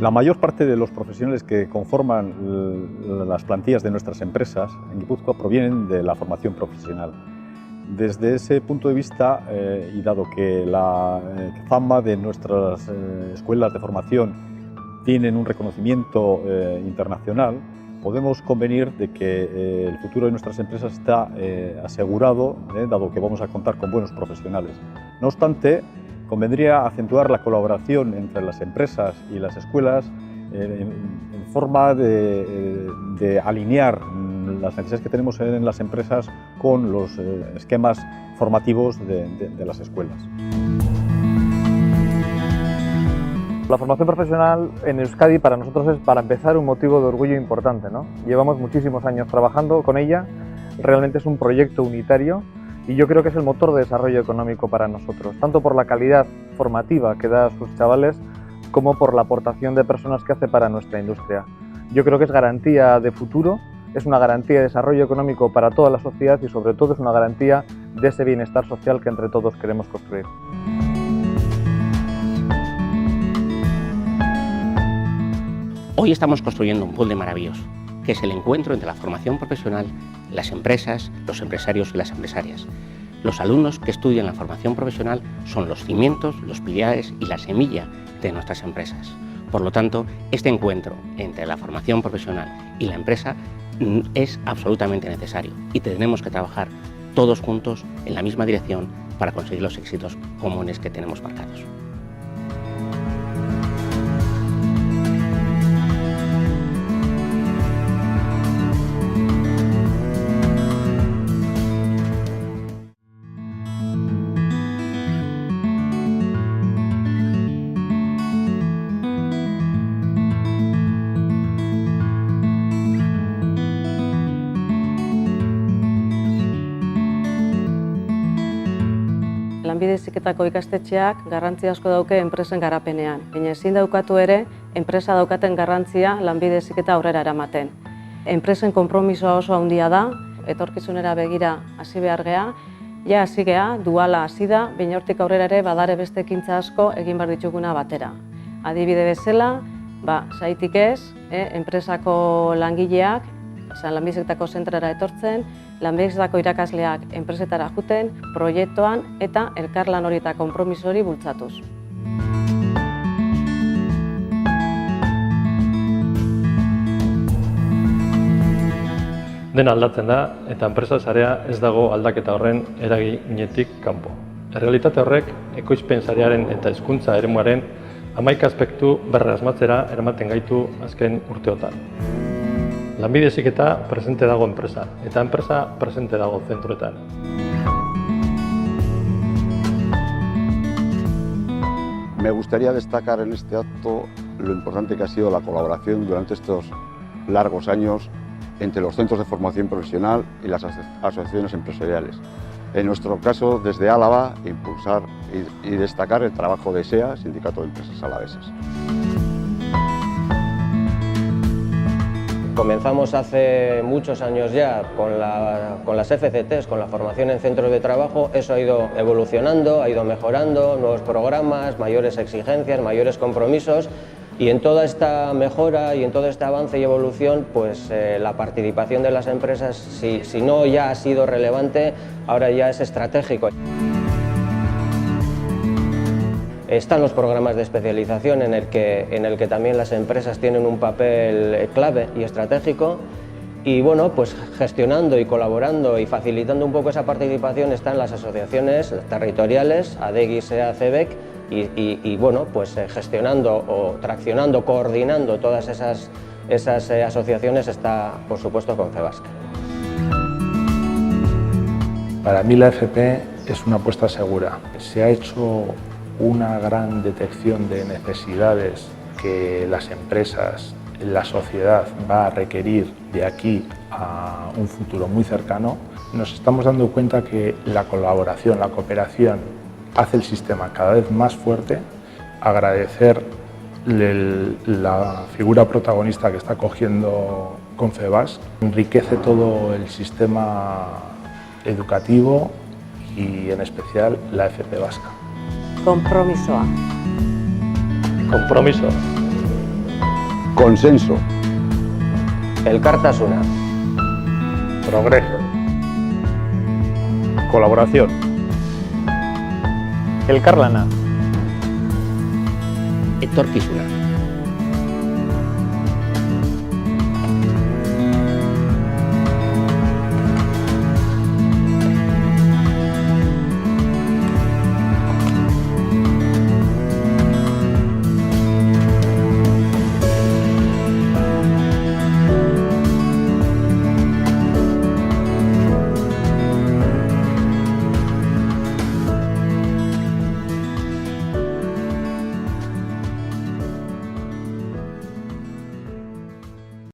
La mayor parte de los profesionales que conforman las plantillas de nuestras empresas en Guipúzcoa provienen de la formación profesional. Desde ese punto de vista, y dado que la fama de nuestras escuelas de formación tienen un reconocimiento internacional, podemos convenir de que el futuro de nuestras empresas está asegurado, dado que vamos a contar con buenos profesionales. No obstante, convendría acentuar la colaboración entre las empresas y las escuelas en forma de alinear las necesidades que tenemos en las empresas con los esquemas formativos de las escuelas. La formación profesional en Euskadi para nosotros es, para empezar, un motivo de orgullo importante, ¿no? Llevamos muchísimos años trabajando con ella, realmente es un proyecto unitario y yo creo que es el motor de desarrollo económico para nosotros, tanto por la calidad formativa que da a sus chavales como por la aportación de personas que hace para nuestra industria. Yo creo que es garantía de futuro, es una garantía de desarrollo económico para toda la sociedad y sobre todo es una garantía de ese bienestar social que entre todos queremos construir. Hoy estamos construyendo un puzzle maravilloso, que es el encuentro entre la formación profesional, las empresas, los empresarios y las empresarias. Los alumnos que estudian la formación profesional son los cimientos, los pilares y la semilla de nuestras empresas. Por lo tanto, este encuentro entre la formación profesional y la empresa es absolutamente necesario y tenemos que trabajar todos juntos en la misma dirección para conseguir los éxitos comunes que tenemos marcados. Lanbide Heziketako ikastetxeak garrantzi asko dauke enpresen garapenean, baina ezin daukatu ere enpresa daukaten garrantzia Lanbide Heziketa aurrera eramaten. Enpresen konpromisoa oso handia da, etorkizunera begira hasi behar gea, ja hasi gea, duala hasi da, baina hortik aurrera ere badare beste ekintza asko egin behar dituguna batera. Adibide bezala, zaitik ez, enpresako langileak, Lanbide Heziketako zentrara etortzen, Lanbide Heziketako irakasleak enpresetara juten, proiektuan eta elkarlan hori eta konpromiso hori bultzatuz. Dena aldatzen da eta enpresa sarea ez dago aldaketa horren eraginetik kanpo. Errealitate horrek ekoizpen sarearen eta hezkuntza eremuaren 11 aspektu berrasmatzera eramaten gaitu azken urteotan. Lanbide Heziketa presente dago enpresa, eta enpresa presente dago zentroetan. Me gustaría destacar en este acto lo importante que ha sido la colaboración durante estos largos años entre los centros de formación profesional y las asociaciones empresariales. En nuestro caso, desde Álava, impulsar y destacar el trabajo de SEA, Sindicato de Empresas Alavesas. Comenzamos hace muchos años ya con las FCTs, con la formación en centros de trabajo. Eso ha ido evolucionando, ha ido mejorando, nuevos programas, mayores exigencias, mayores compromisos. Y en toda esta mejora y en todo este avance y evolución, pues la participación de las empresas, si no ya ha sido relevante, ahora ya es estratégico. Están los programas de especialización en el que también las empresas tienen un papel clave y estratégico. Y bueno, pues gestionando y colaborando y facilitando un poco esa participación están las asociaciones territoriales, ADEGI, SEA, CEBEC, y bueno, pues gestionando o traccionando, coordinando todas esas asociaciones está, por supuesto, Confebask. Para mí la FP es una apuesta segura. Se ha hecho una gran detección de necesidades que las empresas, la sociedad va a requerir de aquí a un futuro muy cercano. Nos estamos dando cuenta que la colaboración, la cooperación hace el sistema cada vez más fuerte. Agradecer la figura protagonista que está cogiendo Confebask, enriquece todo el sistema educativo y en especial la FP vasca. Konpromisoa. Compromiso. Consenso. Elkartasuna. Progreso. Colaboración. Elkarlana. Etorkizuna.